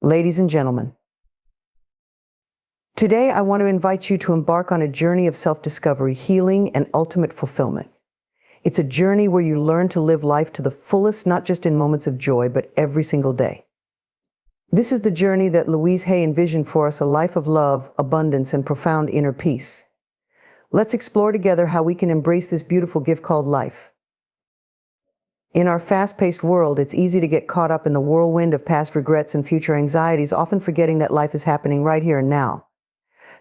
Ladies and gentlemen, today I want to invite you to embark on a journey of self-discovery, healing, and ultimate fulfillment. It's a journey where you learn to live life to the fullest, not just in moments of joy, but every single day. This is the journey that Louise Hay envisioned for us, a life of love, abundance, and profound inner peace. Let's explore together how we can embrace this beautiful gift called life. In our fast-paced world, it's easy to get caught up in the whirlwind of past regrets and future anxieties, often forgetting that life is happening right here and now.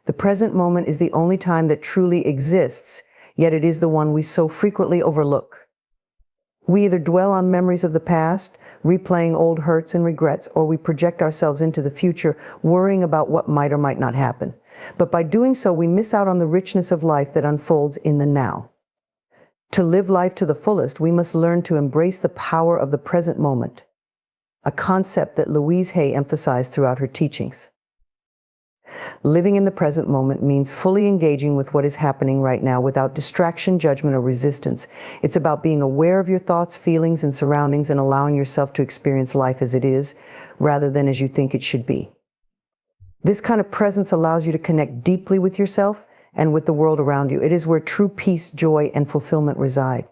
The present moment is the only time that truly exists, yet it is the one we so frequently overlook. We either dwell on memories of the past, replaying old hurts and regrets, or we project ourselves into the future, worrying about what might or might not happen. But by doing so, we miss out on the richness of life that unfolds in the now. To live life to the fullest, we must learn to embrace the power of the present moment, a concept that Louise Hay emphasized throughout her teachings. Living in the present moment means fully engaging with what is happening right now without distraction, judgment, or resistance. It's about being aware of your thoughts, feelings, and surroundings and allowing yourself to experience life as it is, rather than as you think it should be. This kind of presence allows you to connect deeply with yourself and with the world around you. It is where true peace, joy, and fulfillment reside.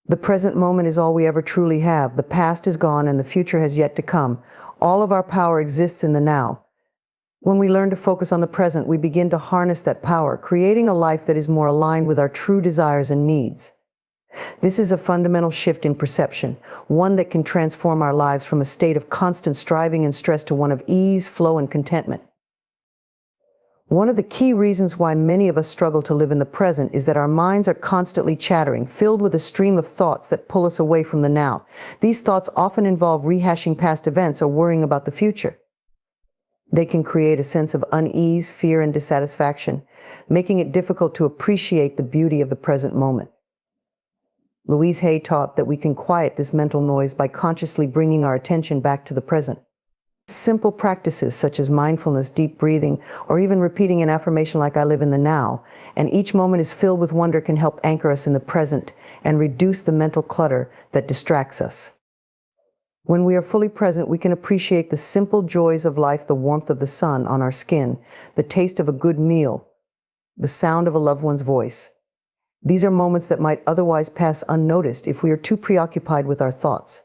The present moment is all we ever truly have. The past is gone and the future has yet to come. All of our power exists in the now. When we learn to focus on the present, we begin to harness that power, creating a life that is more aligned with our true desires and needs. This is a fundamental shift in perception, one that can transform our lives from a state of constant striving and stress to one of ease, flow, and contentment. One of the key reasons why many of us struggle to live in the present is that our minds are constantly chattering, filled with a stream of thoughts that pull us away from the now. These thoughts often involve rehashing past events or worrying about the future. They can create a sense of unease, fear, and dissatisfaction, making it difficult to appreciate the beauty of the present moment. Louise Hay taught that we can quiet this mental noise by consciously bringing our attention back to the present. Simple practices such as mindfulness, deep breathing, or even repeating an affirmation like "I live in the now," and each moment is filled with wonder, can help anchor us in the present and reduce the mental clutter that distracts us. When we are fully present, we can appreciate the simple joys of life, the warmth of the sun on our skin, the taste of a good meal, the sound of a loved one's voice. These are moments that might otherwise pass unnoticed if we are too preoccupied with our thoughts.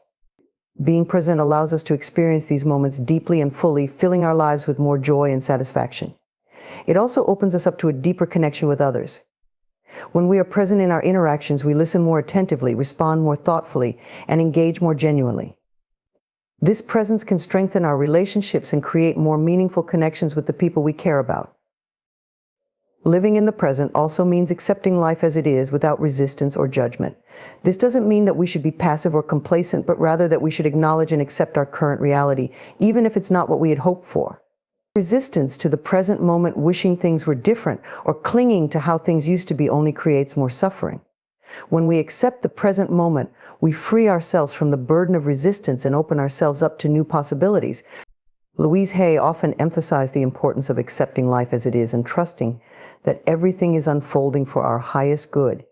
Being present allows us to experience these moments deeply and fully, filling our lives with more joy and satisfaction. It also opens us up to a deeper connection with others. When we are present in our interactions, we listen more attentively, respond more thoughtfully, and engage more genuinely. This presence can strengthen our relationships and create more meaningful connections with the people we care about. Living in the present also means accepting life as it is without resistance or judgment. This doesn't mean that we should be passive or complacent, but rather that we should acknowledge and accept our current reality, even if it's not what we had hoped for. Resistance to the present moment, wishing things were different, or clinging to how things used to be only creates more suffering. When we accept the present moment, we free ourselves from the burden of resistance and open ourselves up to new possibilities. Louise Hay often emphasized the importance of accepting life as it is and trusting that everything is unfolding for our highest good,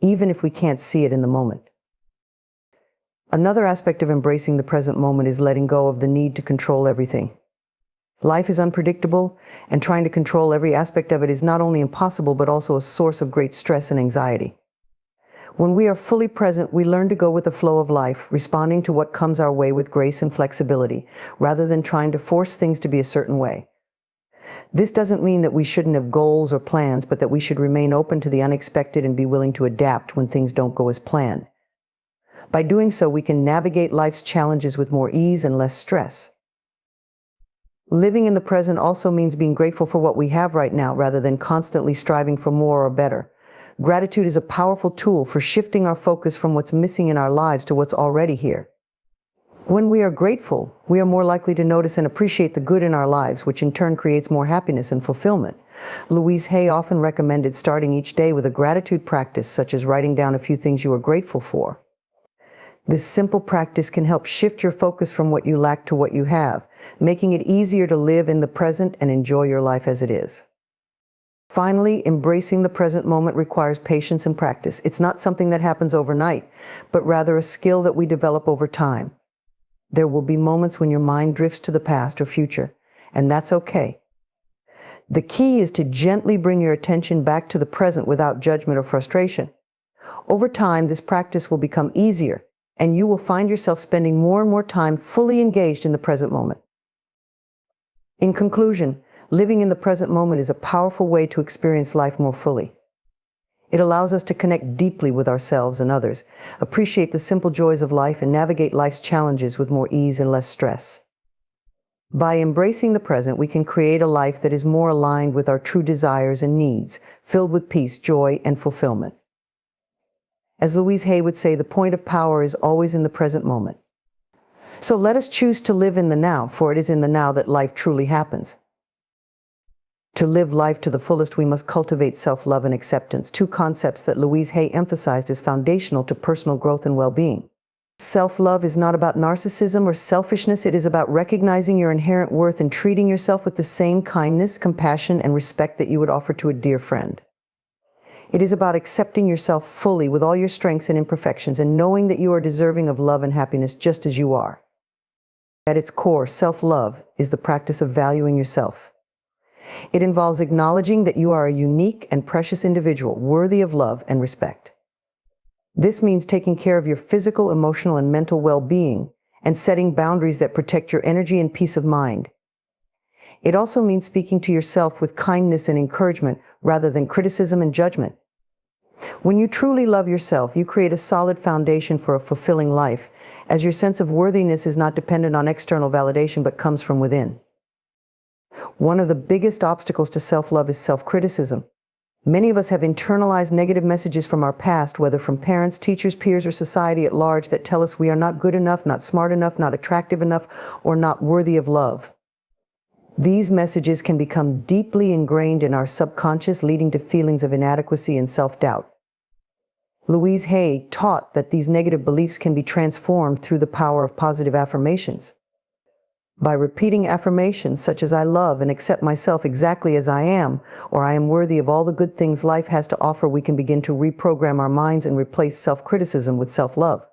even if we can't see it in the moment. Another aspect of embracing the present moment is letting go of the need to control everything. Life is unpredictable, and trying to control every aspect of it is not only impossible, but also a source of great stress and anxiety. When we are fully present, we learn to go with the flow of life, responding to what comes our way with grace and flexibility, rather than trying to force things to be a certain way. This doesn't mean that we shouldn't have goals or plans, but that we should remain open to the unexpected and be willing to adapt when things don't go as planned. By doing so, we can navigate life's challenges with more ease and less stress. Living in the present also means being grateful for what we have right now, rather than constantly striving for more or better. Gratitude is a powerful tool for shifting our focus from what's missing in our lives to what's already here. When we are grateful, we are more likely to notice and appreciate the good in our lives, which in turn creates more happiness and fulfillment. Louise Hay often recommended starting each day with a gratitude practice, such as writing down a few things you are grateful for. This simple practice can help shift your focus from what you lack to what you have, making it easier to live in the present and enjoy your life as it is. Finally, embracing the present moment requires patience and practice. It's not something that happens overnight, but rather a skill that we develop over time. There will be moments when your mind drifts to the past or future, and that's okay. The key is to gently bring your attention back to the present without judgment or frustration. Over time, this practice will become easier, and you will find yourself spending more and more time fully engaged in the present moment. In conclusion, living in the present moment is a powerful way to experience life more fully. It allows us to connect deeply with ourselves and others, appreciate the simple joys of life, and navigate life's challenges with more ease and less stress. By embracing the present, we can create a life that is more aligned with our true desires and needs, filled with peace, joy, and fulfillment. As Louise Hay would say, the point of power is always in the present moment. So let us choose to live in the now, for it is in the now that life truly happens. To live life to the fullest, we must cultivate self-love and acceptance, two concepts that Louise Hay emphasized as foundational to personal growth and well-being. Self-love is not about narcissism or selfishness. It is about recognizing your inherent worth and treating yourself with the same kindness, compassion, and respect that you would offer to a dear friend. It is about accepting yourself fully with all your strengths and imperfections and knowing that you are deserving of love and happiness just as you are. At its core, self-love is the practice of valuing yourself. It involves acknowledging that you are a unique and precious individual, worthy of love and respect. This means taking care of your physical, emotional, and mental well-being and setting boundaries that protect your energy and peace of mind. It also means speaking to yourself with kindness and encouragement rather than criticism and judgment. When you truly love yourself, you create a solid foundation for a fulfilling life, as your sense of worthiness is not dependent on external validation but comes from within. One of the biggest obstacles to self-love is self-criticism. Many of us have internalized negative messages from our past, whether from parents, teachers, peers, or society at large, that tell us we are not good enough, not smart enough, not attractive enough, or not worthy of love. These messages can become deeply ingrained in our subconscious, leading to feelings of inadequacy and self-doubt. Louise Hay taught that these negative beliefs can be transformed through the power of positive affirmations. By repeating affirmations such as "I love and accept myself exactly as I am," or "I am worthy of all the good things life has to offer," we can begin to reprogram our minds and replace self-criticism with self-love.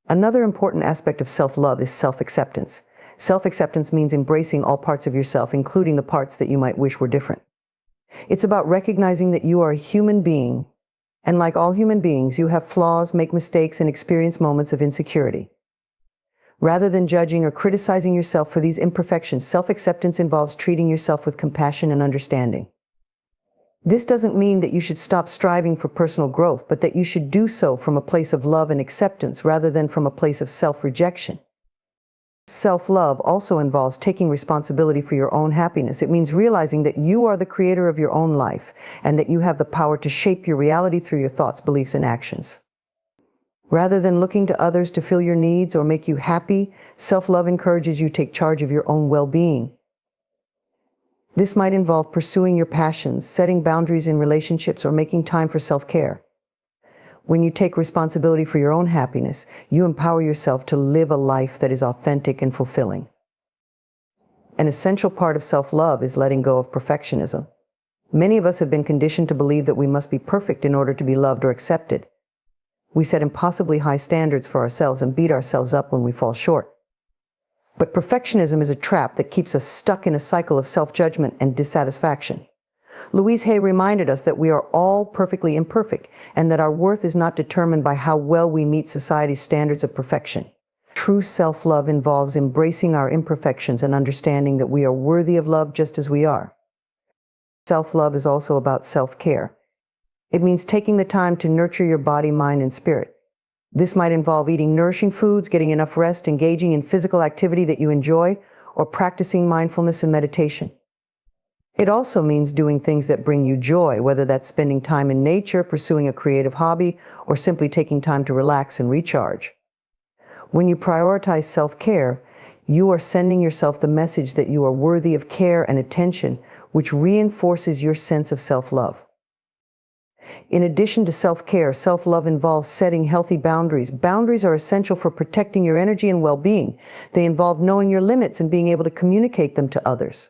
Another important aspect of self-love is self-acceptance. Self-acceptance means embracing all parts of yourself, including the parts that you might wish were different. It's about recognizing that you are a human being, and like all human beings, you have flaws, make mistakes, and experience moments of insecurity. Rather than judging or criticizing yourself for these imperfections, self-acceptance involves treating yourself with compassion and understanding. This doesn't mean that you should stop striving for personal growth, but that you should do so from a place of love and acceptance rather than from a place of self-rejection. Self-love also involves taking responsibility for your own happiness. It means realizing that you are the creator of your own life and that you have the power to shape your reality through your thoughts, beliefs, and actions. Rather than looking to others to fill your needs or make you happy, self-love encourages you to take charge of your own well-being. This might involve pursuing your passions, setting boundaries in relationships, or making time for self-care. When you take responsibility for your own happiness, you empower yourself to live a life that is authentic and fulfilling. An essential part of self-love is letting go of perfectionism. Many of us have been conditioned to believe that we must be perfect in order to be loved or accepted. We set impossibly high standards for ourselves and beat ourselves up when we fall short. But perfectionism is a trap that keeps us stuck in a cycle of self-judgment and dissatisfaction. Louise Hay reminded us that we are all perfectly imperfect and that our worth is not determined by how well we meet society's standards of perfection. True self-love involves embracing our imperfections and understanding that we are worthy of love just as we are. Self-love is also about self-care. It means taking the time to nurture your body, mind, and spirit. This might involve eating nourishing foods, getting enough rest, engaging in physical activity that you enjoy, or practicing mindfulness and meditation. It also means doing things that bring you joy, whether that's spending time in nature, pursuing a creative hobby, or simply taking time to relax and recharge. When you prioritize self-care, you are sending yourself the message that you are worthy of care and attention, which reinforces your sense of self-love. In addition to self-care, self-love involves setting healthy boundaries. Boundaries are essential for protecting your energy and well-being. They involve knowing your limits and being able to communicate them to others.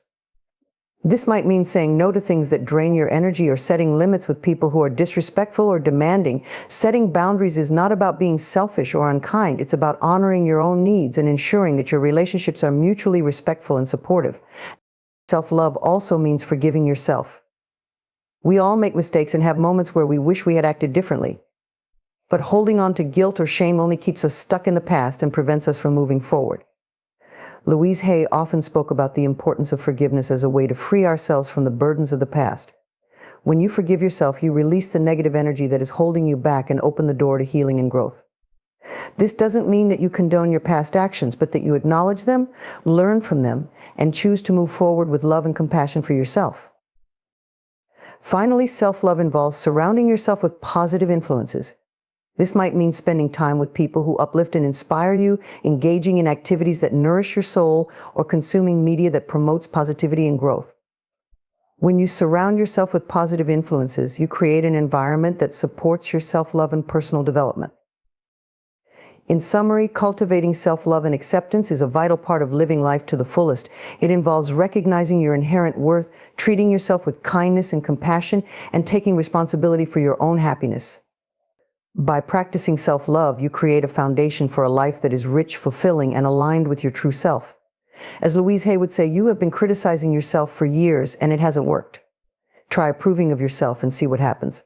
This might mean saying no to things that drain your energy or setting limits with people who are disrespectful or demanding. Setting boundaries is not about being selfish or unkind. It's about honoring your own needs and ensuring that your relationships are mutually respectful and supportive. Self-love also means forgiving yourself. We all make mistakes and have moments where we wish we had acted differently. But holding on to guilt or shame only keeps us stuck in the past and prevents us from moving forward. Louise Hay often spoke about the importance of forgiveness as a way to free ourselves from the burdens of the past. When you forgive yourself, you release the negative energy that is holding you back and open the door to healing and growth. This doesn't mean that you condone your past actions, but that you acknowledge them, learn from them, and choose to move forward with love and compassion for yourself. Finally, self-love involves surrounding yourself with positive influences. This might mean spending time with people who uplift and inspire you, engaging in activities that nourish your soul, or consuming media that promotes positivity and growth. When you surround yourself with positive influences, you create an environment that supports your self-love and personal development. In summary, cultivating self-love and acceptance is a vital part of living life to the fullest. It involves recognizing your inherent worth, treating yourself with kindness and compassion, and taking responsibility for your own happiness. By practicing self-love, you create a foundation for a life that is rich, fulfilling, and aligned with your true self. As Louise Hay would say, you have been criticizing yourself for years and it hasn't worked. Try approving of yourself and see what happens.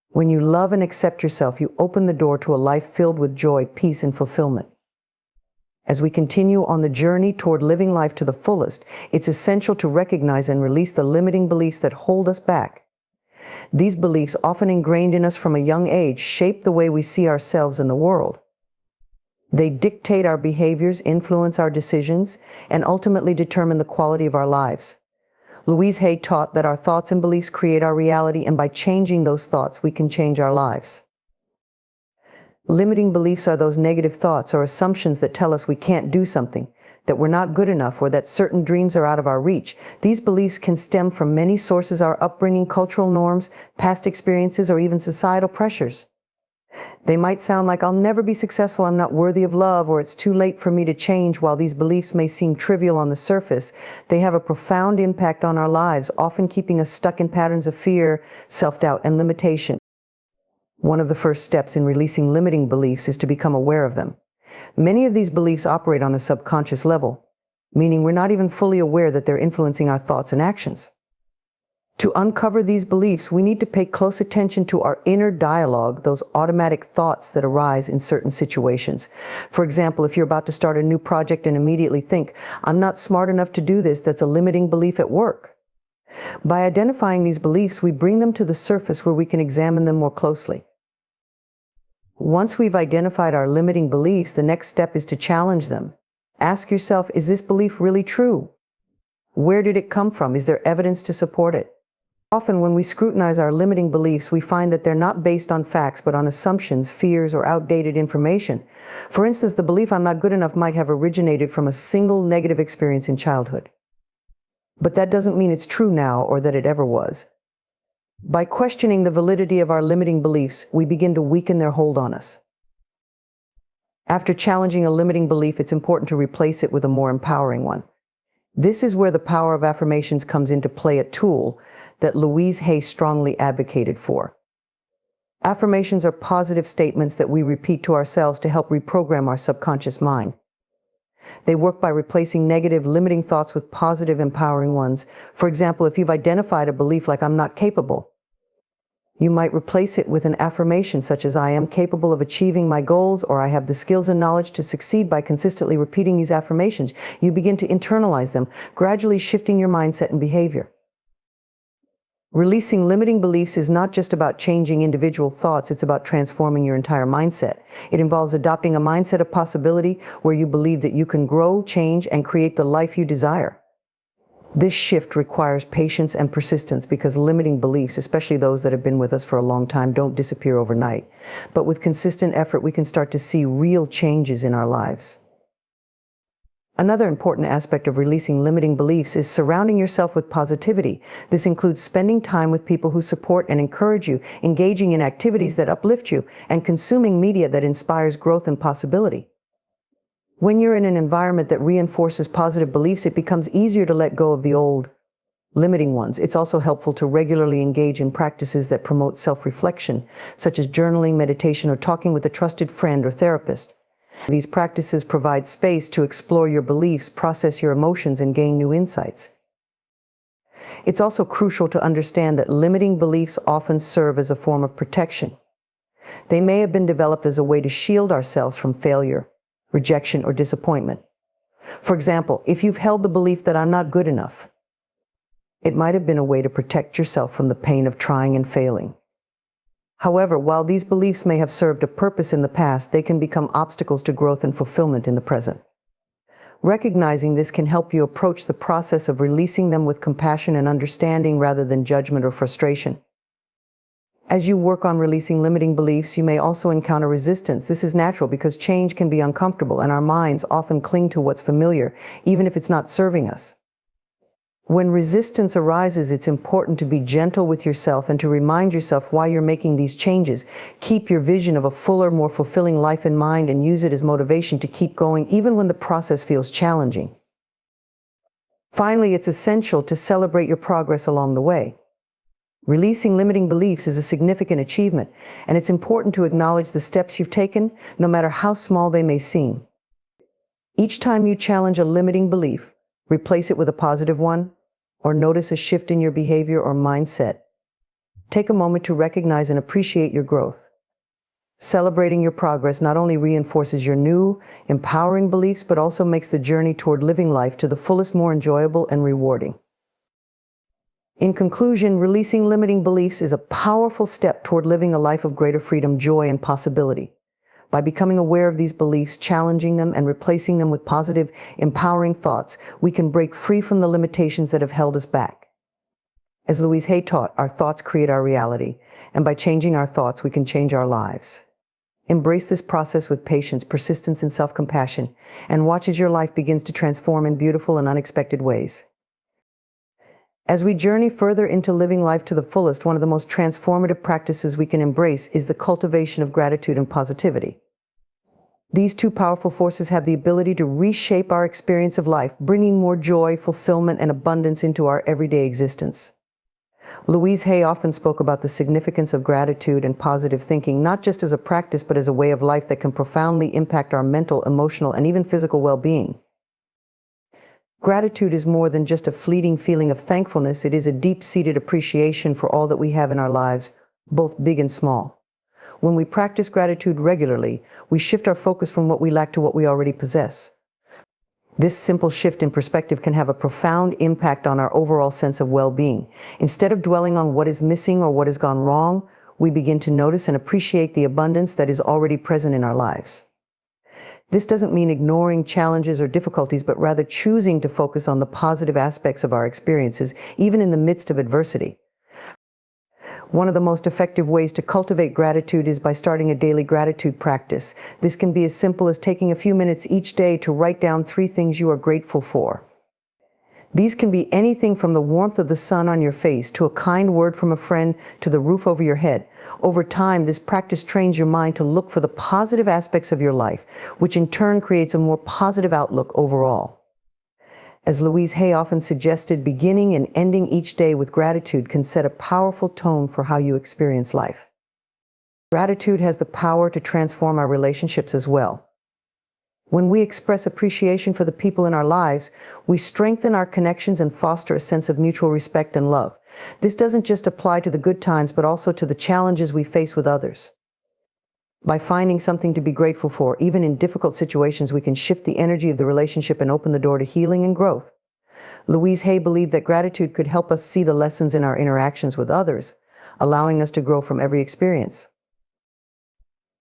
When you love and accept yourself, you open the door to a life filled with joy, peace, and fulfillment. As we continue on the journey toward living life to the fullest, it's essential to recognize and release the limiting beliefs that hold us back. These beliefs, often ingrained in us from a young age, shape the way we see ourselves and the world. They dictate our behaviors, influence our decisions, and ultimately determine the quality of our lives. Louise Hay taught that our thoughts and beliefs create our reality, and by changing those thoughts, we can change our lives. Limiting beliefs are those negative thoughts or assumptions that tell us we can't do something, that we're not good enough, or that certain dreams are out of our reach. These beliefs can stem from many sources: our upbringing, cultural norms, past experiences, or even societal pressures. They might sound like, "I'll never be successful, I'm not worthy of love," or "it's too late for me to change." While these beliefs may seem trivial on the surface, they have a profound impact on our lives, often keeping us stuck in patterns of fear, self-doubt, and limitation. One of the first steps in releasing limiting beliefs is to become aware of them. Many of these beliefs operate on a subconscious level, meaning we're not even fully aware that they're influencing our thoughts and actions. To uncover these beliefs, we need to pay close attention to our inner dialogue, those automatic thoughts that arise in certain situations. For example, if you're about to start a new project and immediately think, "I'm not smart enough to do this," that's a limiting belief at work. By identifying these beliefs, we bring them to the surface where we can examine them more closely. Once we've identified our limiting beliefs, the next step is to challenge them. Ask yourself, is this belief really true? Where did it come from? Is there evidence to support it? Often, when we scrutinize our limiting beliefs, we find that they're not based on facts, but on assumptions, fears, or outdated information. For instance, the belief "I'm not good enough" might have originated from a single negative experience in childhood. But that doesn't mean it's true now or that it ever was. By questioning the validity of our limiting beliefs, we begin to weaken their hold on us. After challenging a limiting belief, it's important to replace it with a more empowering one. This is where the power of affirmations comes into play, a tool that Louise Hay strongly advocated for. Affirmations are positive statements that we repeat to ourselves to help reprogram our subconscious mind. They work by replacing negative, limiting thoughts with positive, empowering ones. For example, if you've identified a belief like "I'm not capable," you might replace it with an affirmation such as "I am capable of achieving my goals," or "I have the skills and knowledge to succeed." By consistently repeating these affirmations, you begin to internalize them, gradually shifting your mindset and behavior. Releasing limiting beliefs is not just about changing individual thoughts, it's about transforming your entire mindset. It involves adopting a mindset of possibility where you believe that you can grow, change, and create the life you desire. This shift requires patience and persistence because limiting beliefs, especially those that have been with us for a long time, don't disappear overnight. But with consistent effort, we can start to see real changes in our lives. Another important aspect of releasing limiting beliefs is surrounding yourself with positivity. This includes spending time with people who support and encourage you, engaging in activities that uplift you, and consuming media that inspires growth and possibility. When you're in an environment that reinforces positive beliefs, it becomes easier to let go of the old, limiting ones. It's also helpful to regularly engage in practices that promote self-reflection, such as journaling, meditation, or talking with a trusted friend or therapist. These practices provide space to explore your beliefs, process your emotions, and gain new insights. It's also crucial to understand that limiting beliefs often serve as a form of protection. They may have been developed as a way to shield ourselves from failure, rejection, or disappointment. For example, if you've held the belief that I'm not good enough, it might have been a way to protect yourself from the pain of trying and failing. However, while these beliefs may have served a purpose in the past, they can become obstacles to growth and fulfillment in the present. Recognizing this can help you approach the process of releasing them with compassion and understanding rather than judgment or frustration. As you work on releasing limiting beliefs, you may also encounter resistance. This is natural because change can be uncomfortable, and our minds often cling to what's familiar, even if it's not serving us. When resistance arises, it's important to be gentle with yourself and to remind yourself why you're making these changes. Keep your vision of a fuller, more fulfilling life in mind and use it as motivation to keep going even when the process feels challenging. Finally, it's essential to celebrate your progress along the way. Releasing limiting beliefs is a significant achievement, and it's important to acknowledge the steps you've taken, no matter how small they may seem. Each time you challenge a limiting belief, replace it with a positive one, or notice a shift in your behavior or mindset. Take a moment to recognize and appreciate your growth. Celebrating your progress not only reinforces your new, empowering beliefs, but also makes the journey toward living life to the fullest more enjoyable and rewarding. In conclusion, releasing limiting beliefs is a powerful step toward living a life of greater freedom, joy, and possibility. By becoming aware of these beliefs, challenging them, and replacing them with positive, empowering thoughts, we can break free from the limitations that have held us back. As Louise Hay taught, our thoughts create our reality, and by changing our thoughts, we can change our lives. Embrace this process with patience, persistence, and self-compassion, and watch as your life begins to transform in beautiful and unexpected ways. As we journey further into living life to the fullest, one of the most transformative practices we can embrace is the cultivation of gratitude and positivity. These two powerful forces have the ability to reshape our experience of life, bringing more joy, fulfillment, and abundance into our everyday existence. Louise Hay often spoke about the significance of gratitude and positive thinking, not just as a practice, but as a way of life that can profoundly impact our mental, emotional, and even physical well-being. Gratitude is more than just a fleeting feeling of thankfulness. It is a deep-seated appreciation for all that we have in our lives, both big and small. When we practice gratitude regularly, we shift our focus from what we lack to what we already possess. This simple shift in perspective can have a profound impact on our overall sense of well-being. Instead of dwelling on what is missing or what has gone wrong, we begin to notice and appreciate the abundance that is already present in our lives. This doesn't mean ignoring challenges or difficulties, but rather choosing to focus on the positive aspects of our experiences, even in the midst of adversity. One of the most effective ways to cultivate gratitude is by starting a daily gratitude practice. This can be as simple as taking a few minutes each day to write down 3 things you are grateful for. These can be anything from the warmth of the sun on your face to a kind word from a friend to the roof over your head. Over time, this practice trains your mind to look for the positive aspects of your life, which in turn creates a more positive outlook overall. As Louise Hay often suggested, beginning and ending each day with gratitude can set a powerful tone for how you experience life. Gratitude has the power to transform our relationships as well. When we express appreciation for the people in our lives, we strengthen our connections and foster a sense of mutual respect and love. This doesn't just apply to the good times, but also to the challenges we face with others. By finding something to be grateful for, even in difficult situations, we can shift the energy of the relationship and open the door to healing and growth. Louise Hay believed that gratitude could help us see the lessons in our interactions with others, allowing us to grow from every experience.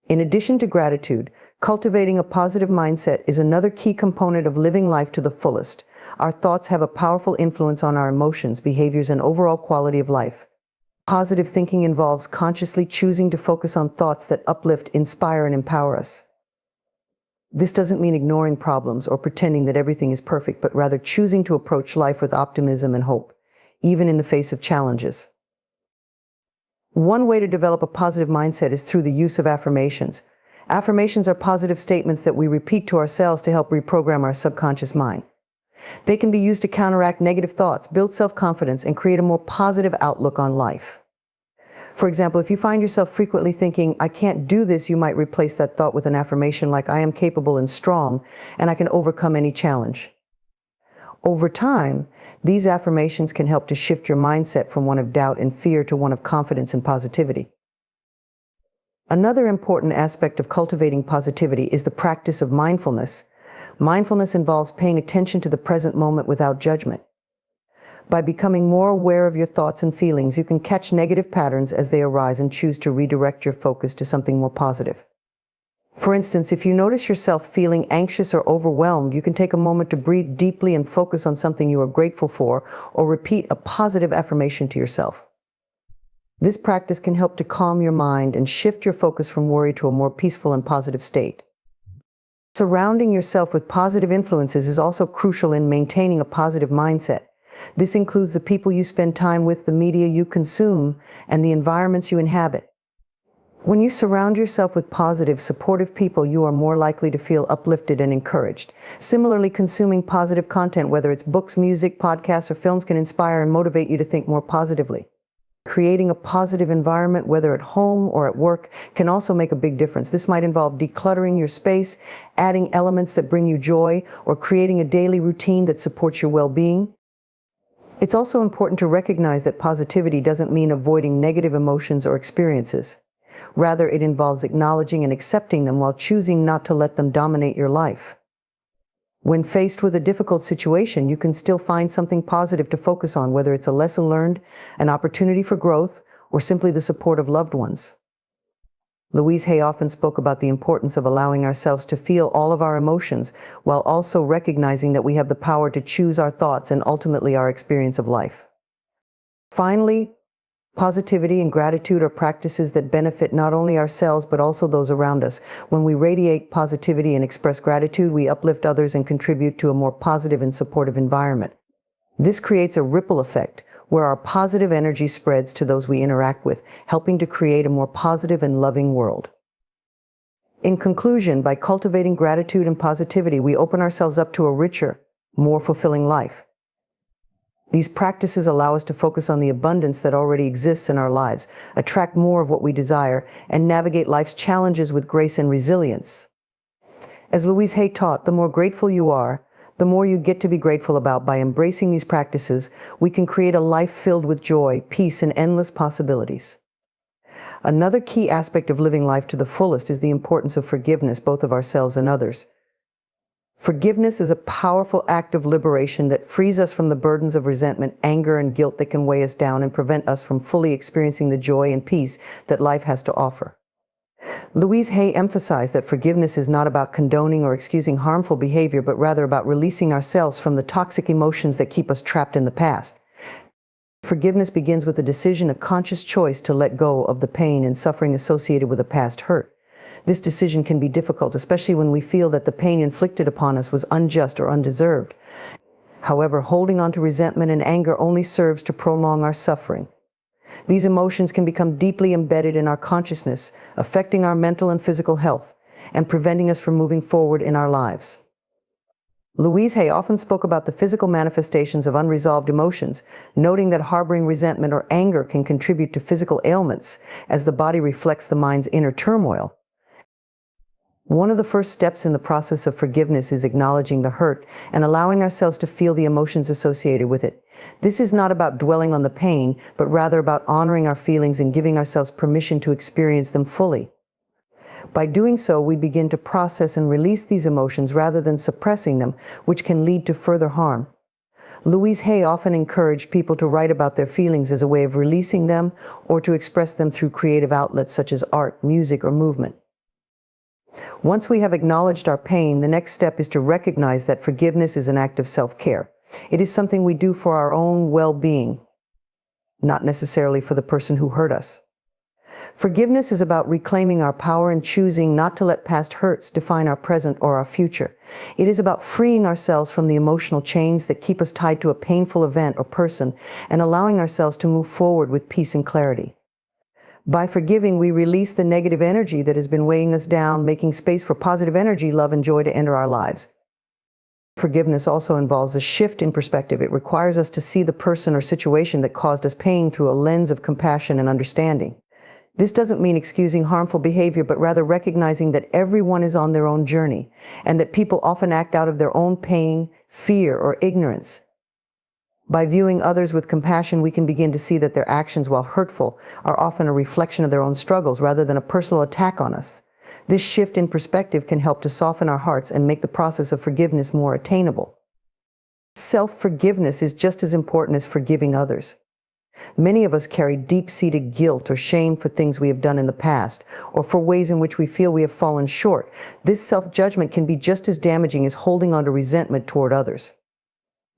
In addition to gratitude, cultivating a positive mindset is another key component of living life to the fullest. Our thoughts have a powerful influence on our emotions, behaviors, and overall quality of life. Positive thinking involves consciously choosing to focus on thoughts that uplift, inspire, and empower us. This doesn't mean ignoring problems or pretending that everything is perfect, but rather choosing to approach life with optimism and hope, even in the face of challenges. One way to develop a positive mindset is through the use of affirmations. Affirmations are positive statements that we repeat to ourselves to help reprogram our subconscious mind. They can be used to counteract negative thoughts, build self-confidence, and create a more positive outlook on life. For example, if you find yourself frequently thinking, "I can't do this," you might replace that thought with an affirmation like, "I am capable and strong, and I can overcome any challenge." Over time, these affirmations can help to shift your mindset from one of doubt and fear to one of confidence and positivity. Another important aspect of cultivating positivity is the practice of mindfulness. Mindfulness involves paying attention to the present moment without judgment. By becoming more aware of your thoughts and feelings, you can catch negative patterns as they arise and choose to redirect your focus to something more positive. For instance, if you notice yourself feeling anxious or overwhelmed, you can take a moment to breathe deeply and focus on something you are grateful for, or repeat a positive affirmation to yourself. This practice can help to calm your mind and shift your focus from worry to a more peaceful and positive state. Surrounding yourself with positive influences is also crucial in maintaining a positive mindset. This includes the people you spend time with, the media you consume, and the environments you inhabit. When you surround yourself with positive, supportive people, you are more likely to feel uplifted and encouraged. Similarly, consuming positive content, whether it's books, music, podcasts, or films, can inspire and motivate you to think more positively. Creating a positive environment, whether at home or at work, can also make a big difference. This might involve decluttering your space, adding elements that bring you joy, or creating a daily routine that supports your well-being. It's also important to recognize that positivity doesn't mean avoiding negative emotions or experiences. Rather, it involves acknowledging and accepting them while choosing not to let them dominate your life. When faced with a difficult situation, you can still find something positive to focus on, whether it's a lesson learned, an opportunity for growth, or simply the support of loved ones. Louise Hay often spoke about the importance of allowing ourselves to feel all of our emotions, while also recognizing that we have the power to choose our thoughts and ultimately our experience of life. Finally, positivity and gratitude are practices that benefit not only ourselves but also those around us. When we radiate positivity and express gratitude, we uplift others and contribute to a more positive and supportive environment. This creates a ripple effect where our positive energy spreads to those we interact with, helping to create a more positive and loving world. In conclusion, by cultivating gratitude and positivity, we open ourselves up to a richer, more fulfilling life. These practices allow us to focus on the abundance that already exists in our lives, attract more of what we desire, and navigate life's challenges with grace and resilience. As Louise Hay taught, the more grateful you are, the more you get to be grateful about. By embracing these practices, we can create a life filled with joy, peace, and endless possibilities. Another key aspect of living life to the fullest is the importance of forgiveness, both of ourselves and others. Forgiveness is a powerful act of liberation that frees us from the burdens of resentment, anger, and guilt that can weigh us down and prevent us from fully experiencing the joy and peace that life has to offer. Louise Hay emphasized that forgiveness is not about condoning or excusing harmful behavior, but rather about releasing ourselves from the toxic emotions that keep us trapped in the past. Forgiveness begins with a decision, a conscious choice to let go of the pain and suffering associated with a past hurt. This decision can be difficult, especially when we feel that the pain inflicted upon us was unjust or undeserved. However, holding on to resentment and anger only serves to prolong our suffering. These emotions can become deeply embedded in our consciousness, affecting our mental and physical health, and preventing us from moving forward in our lives. Louise Hay often spoke about the physical manifestations of unresolved emotions, noting that harboring resentment or anger can contribute to physical ailments, as the body reflects the mind's inner turmoil. One of the first steps in the process of forgiveness is acknowledging the hurt and allowing ourselves to feel the emotions associated with it. This is not about dwelling on the pain, but rather about honoring our feelings and giving ourselves permission to experience them fully. By doing so, we begin to process and release these emotions rather than suppressing them, which can lead to further harm. Louise Hay often encouraged people to write about their feelings as a way of releasing them or to express them through creative outlets such as art, music, or movement. Once we have acknowledged our pain, the next step is to recognize that forgiveness is an act of self-care. It is something we do for our own well-being, not necessarily for the person who hurt us. Forgiveness is about reclaiming our power and choosing not to let past hurts define our present or our future. It is about freeing ourselves from the emotional chains that keep us tied to a painful event or person and allowing ourselves to move forward with peace and clarity. By forgiving, we release the negative energy that has been weighing us down, making space for positive energy, love, and joy to enter our lives. Forgiveness also involves a shift in perspective. It requires us to see the person or situation that caused us pain through a lens of compassion and understanding. This doesn't mean excusing harmful behavior, but rather recognizing that everyone is on their own journey, and that people often act out of their own pain, fear, or ignorance. By viewing others with compassion, we can begin to see that their actions, while hurtful, are often a reflection of their own struggles rather than a personal attack on us. This shift in perspective can help to soften our hearts and make the process of forgiveness more attainable. Self-forgiveness is just as important as forgiving others. Many of us carry deep-seated guilt or shame for things we have done in the past, or for ways in which we feel we have fallen short. This self-judgment can be just as damaging as holding on to resentment toward others.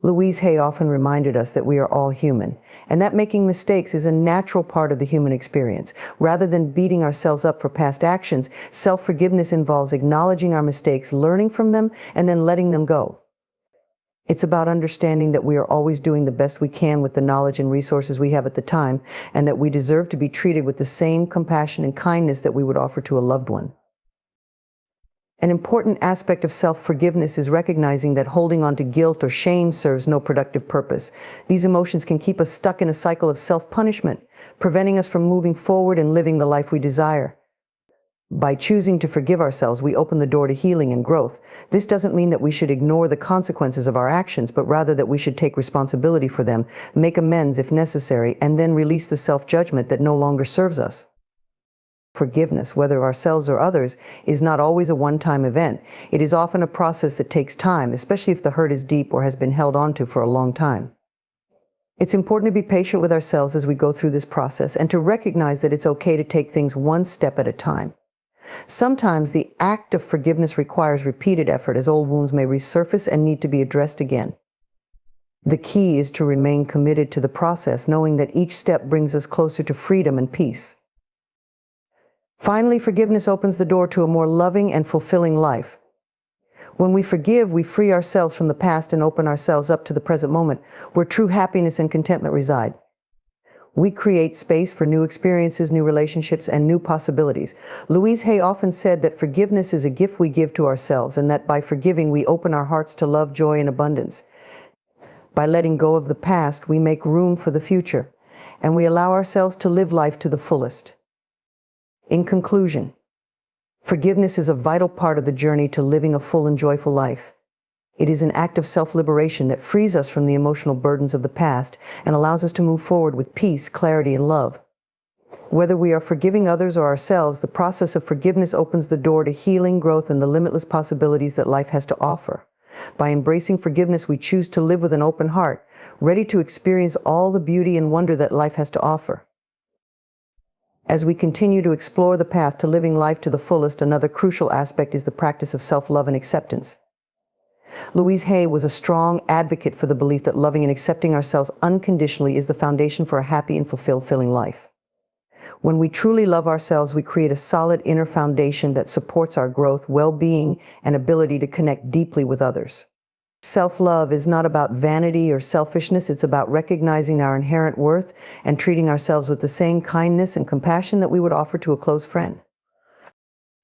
Louise Hay often reminded us that we are all human, and that making mistakes is a natural part of the human experience. Rather than beating ourselves up for past actions, self-forgiveness involves acknowledging our mistakes, learning from them, and then letting them go. It's about understanding that we are always doing the best we can with the knowledge and resources we have at the time, and that we deserve to be treated with the same compassion and kindness that we would offer to a loved one. An important aspect of self-forgiveness is recognizing that holding on to guilt or shame serves no productive purpose. These emotions can keep us stuck in a cycle of self-punishment, preventing us from moving forward and living the life we desire. By choosing to forgive ourselves, we open the door to healing and growth. This doesn't mean that we should ignore the consequences of our actions, but rather that we should take responsibility for them, make amends if necessary, and then release the self-judgment that no longer serves us. Forgiveness, whether ourselves or others, is not always a one-time event. It is often a process that takes time, especially if the hurt is deep or has been held onto for a long time. It's important to be patient with ourselves as we go through this process and to recognize that it's okay to take things one step at a time. Sometimes the act of forgiveness requires repeated effort, as old wounds may resurface and need to be addressed again. The key is to remain committed to the process, knowing that each step brings us closer to freedom and peace. Finally, forgiveness opens the door to a more loving and fulfilling life. When we forgive, we free ourselves from the past and open ourselves up to the present moment, where true happiness and contentment reside. We create space for new experiences, new relationships, and new possibilities. Louise Hay often said that forgiveness is a gift we give to ourselves, and that by forgiving, we open our hearts to love, joy, and abundance. By letting go of the past, we make room for the future, and we allow ourselves to live life to the fullest. In conclusion, forgiveness is a vital part of the journey to living a full and joyful life. It is an act of self-liberation that frees us from the emotional burdens of the past and allows us to move forward with peace, clarity, and love. Whether we are forgiving others or ourselves, the process of forgiveness opens the door to healing, growth, and the limitless possibilities that life has to offer. By embracing forgiveness, we choose to live with an open heart, ready to experience all the beauty and wonder that life has to offer. As we continue to explore the path to living life to the fullest, another crucial aspect is the practice of self-love and acceptance. Louise Hay was a strong advocate for the belief that loving and accepting ourselves unconditionally is the foundation for a happy and fulfilling life. When we truly love ourselves, we create a solid inner foundation that supports our growth, well-being, and ability to connect deeply with others. Self-love is not about vanity or selfishness. It's about recognizing our inherent worth and treating ourselves with the same kindness and compassion that we would offer to a close friend.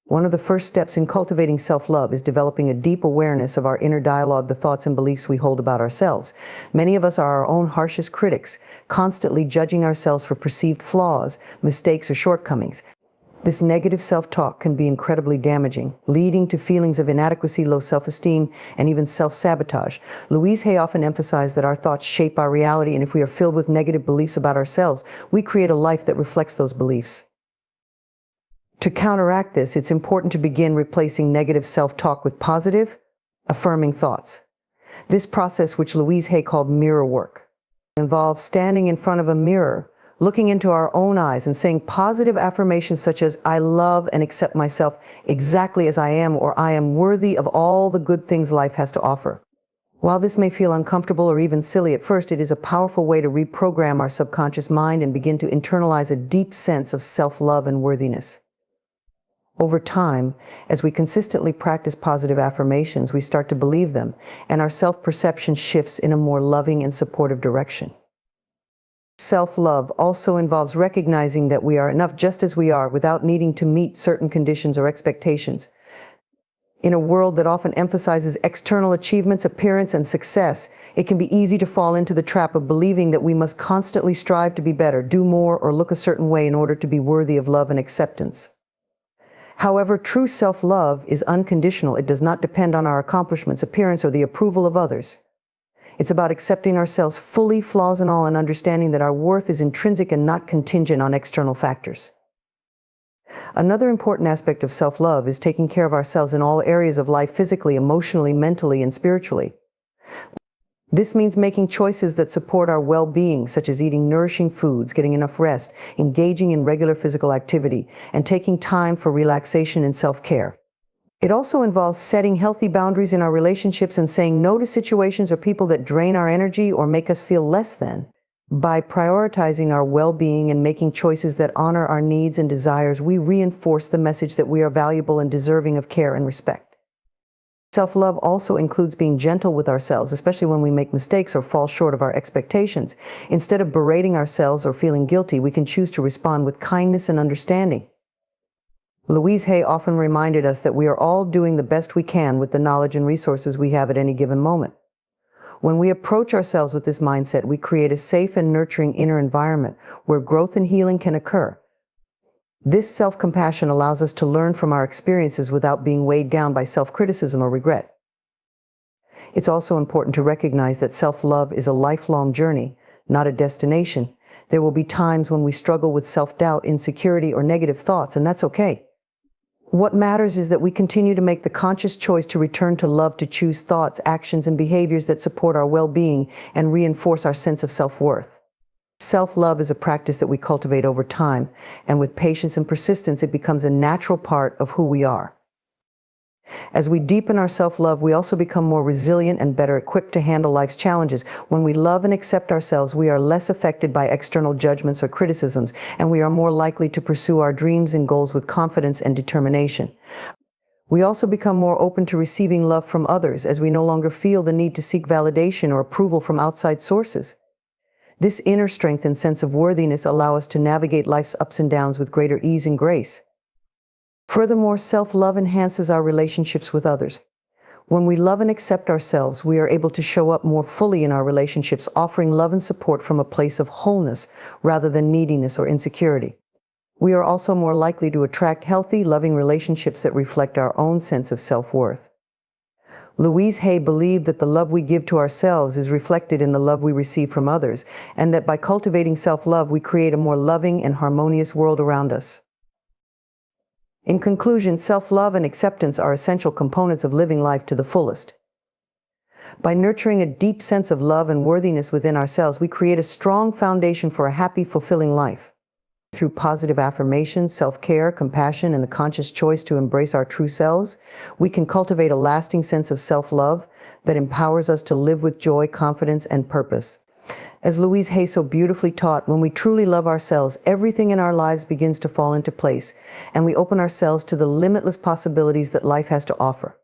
One of the first steps in cultivating self-love is developing a deep awareness of our inner dialogue, the thoughts and beliefs we hold about ourselves. Many of us are our own harshest critics, constantly judging ourselves for perceived flaws, mistakes, or shortcomings. This negative self-talk can be incredibly damaging, leading to feelings of inadequacy, low self-esteem, and even self-sabotage. Louise Hay often emphasized that our thoughts shape our reality, and if we are filled with negative beliefs about ourselves, we create a life that reflects those beliefs. To counteract this, it's important to begin replacing negative self-talk with positive, affirming thoughts. This process, which Louise Hay called mirror work, involves standing in front of a mirror, looking into our own eyes and saying positive affirmations such as, "I love and accept myself exactly as I am," or "I am worthy of all the good things life has to offer." While this may feel uncomfortable or even silly at first, it is a powerful way to reprogram our subconscious mind and begin to internalize a deep sense of self-love and worthiness. Over time, as we consistently practice positive affirmations, we start to believe them, and our self-perception shifts in a more loving and supportive direction. Self-love also involves recognizing that we are enough just as we are without needing to meet certain conditions or expectations. In a world that often emphasizes external achievements, appearance, and success, it can be easy to fall into the trap of believing that we must constantly strive to be better, do more, or look a certain way in order to be worthy of love and acceptance. However, true self-love is unconditional. It does not depend on our accomplishments, appearance, or the approval of others. It's about accepting ourselves fully, flaws and all, and understanding that our worth is intrinsic and not contingent on external factors. Another important aspect of self-love is taking care of ourselves in all areas of life, physically, emotionally, mentally, and spiritually. This means making choices that support our well-being, such as eating nourishing foods, getting enough rest, engaging in regular physical activity, and taking time for relaxation and self-care. It also involves setting healthy boundaries in our relationships and saying no to situations or people that drain our energy or make us feel less than. By prioritizing our well-being and making choices that honor our needs and desires, we reinforce the message that we are valuable and deserving of care and respect. Self-love also includes being gentle with ourselves, especially when we make mistakes or fall short of our expectations. Instead of berating ourselves or feeling guilty, we can choose to respond with kindness and understanding. Louise Hay often reminded us that we are all doing the best we can with the knowledge and resources we have at any given moment. When we approach ourselves with this mindset, we create a safe and nurturing inner environment where growth and healing can occur. This self-compassion allows us to learn from our experiences without being weighed down by self-criticism or regret. It's also important to recognize that self-love is a lifelong journey, not a destination. There will be times when we struggle with self-doubt, insecurity, or negative thoughts, and that's okay. What matters is that we continue to make the conscious choice to return to love, to choose thoughts, actions, and behaviors that support our well-being and reinforce our sense of self-worth. Self-love is a practice that we cultivate over time, and with patience and persistence, it becomes a natural part of who we are. As we deepen our self-love, we also become more resilient and better equipped to handle life's challenges. When we love and accept ourselves, we are less affected by external judgments or criticisms, and we are more likely to pursue our dreams and goals with confidence and determination. We also become more open to receiving love from others, as we no longer feel the need to seek validation or approval from outside sources. This inner strength and sense of worthiness allow us to navigate life's ups and downs with greater ease and grace. Furthermore, self-love enhances our relationships with others. When we love and accept ourselves, we are able to show up more fully in our relationships, offering love and support from a place of wholeness rather than neediness or insecurity. We are also more likely to attract healthy, loving relationships that reflect our own sense of self-worth. Louise Hay believed that the love we give to ourselves is reflected in the love we receive from others, and that by cultivating self-love, we create a more loving and harmonious world around us. In conclusion, self-love and acceptance are essential components of living life to the fullest. By nurturing a deep sense of love and worthiness within ourselves, we create a strong foundation for a happy, fulfilling life. Through positive affirmations, self-care, compassion, and the conscious choice to embrace our true selves, we can cultivate a lasting sense of self-love that empowers us to live with joy, confidence, and purpose. As Louise Hay so beautifully taught, when we truly love ourselves, everything in our lives begins to fall into place, and we open ourselves to the limitless possibilities that life has to offer.